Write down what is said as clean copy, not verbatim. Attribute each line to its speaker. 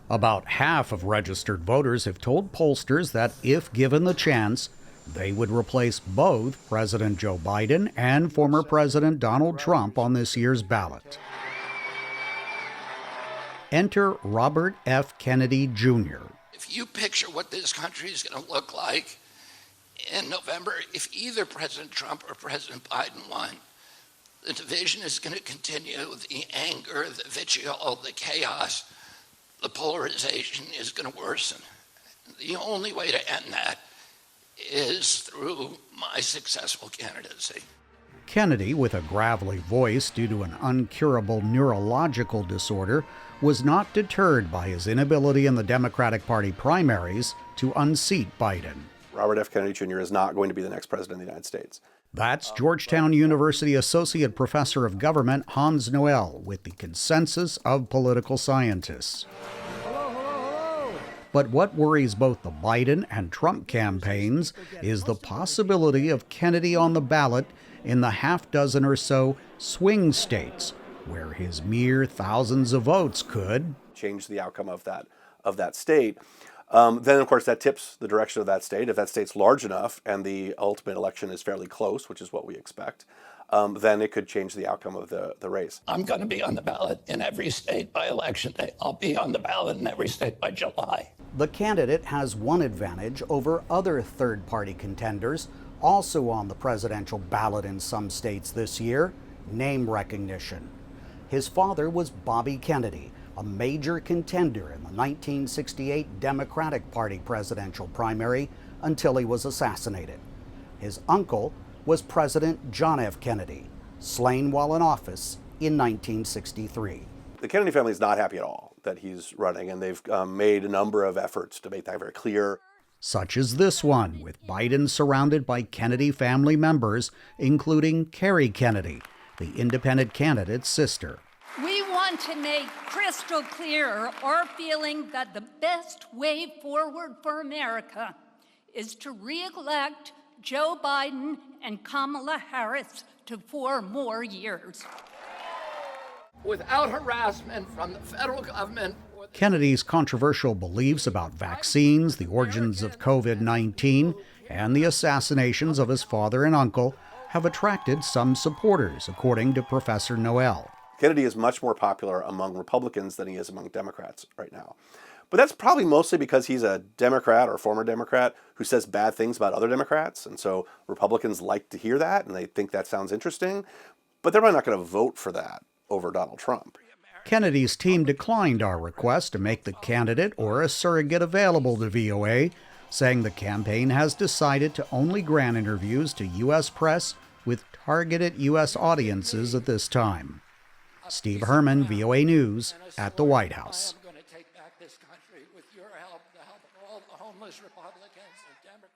Speaker 1: About half of registered voters have told pollsters that if given the chance, they would replace both President Joe Biden and former President Donald Trump on this year's ballot. Enter Robert F. Kennedy Jr.
Speaker 2: If you picture what this country is going to look like in November, if either President Trump or President Biden won, the division is going to continue, the anger, the vitriol, the chaos, the polarization is going to worsen. The only way to end that is through my successful candidacy.
Speaker 1: Kennedy, with a gravelly voice due to an uncurable neurological disorder, was not deterred by his inability in the Democratic Party primaries to unseat Biden.
Speaker 3: Robert F. Kennedy Jr. is not going to be the next president of the United States.
Speaker 1: That's Georgetown University Associate Professor of Government Hans Noel with the consensus of political scientists. But what worries both the Biden and Trump campaigns is the possibility of Kennedy on the ballot in the half dozen or so swing states, where his mere thousands of votes could
Speaker 3: change the outcome of that state. Then, of course, that tips the direction of that state. If that state's large enough and the ultimate election is fairly close, which is what we expect, then it could change the outcome of the race.
Speaker 2: I'm going to be on the ballot in every state by election day. I'll be on the ballot in every state by July.
Speaker 1: The candidate has one advantage over other third-party contenders also on the presidential ballot in some states this year: name recognition. His father was Bobby Kennedy, a major contender in the 1968 Democratic Party presidential primary until he was assassinated. His uncle was President John F. Kennedy, slain while in office in 1963.
Speaker 3: The Kennedy family is not happy at all that he's running, and they've made a number of efforts to make that very clear.
Speaker 1: Such as this one, with Biden surrounded by Kennedy family members, including Kerry Kennedy, the independent candidate's sister.
Speaker 4: We want to make crystal clear our feeling that the best way forward for America is to re-elect Joe Biden and Kamala Harris to 4 more years.
Speaker 2: Without harassment from the federal government.
Speaker 1: Kennedy's controversial beliefs about vaccines, the origins of COVID-19, and the assassinations of his father and uncle have attracted some supporters, according to Professor Noel.
Speaker 3: Kennedy is much more popular among Republicans than he is among Democrats right now. But that's probably mostly because he's a Democrat or former Democrat who says bad things about other Democrats. And so Republicans like to hear that, and they think that sounds interesting. But they're probably not going to vote for that over Donald Trump.
Speaker 1: Kennedy's team declined our request to make the candidate or a surrogate available to VOA, saying the campaign has decided to only grant interviews to U.S. press with targeted U.S. audiences at this time. Steve Herman, VOA News, at the White House.
Speaker 2: I'm going to take back this country with your help, the help of all the homeless Republicans and Democrats.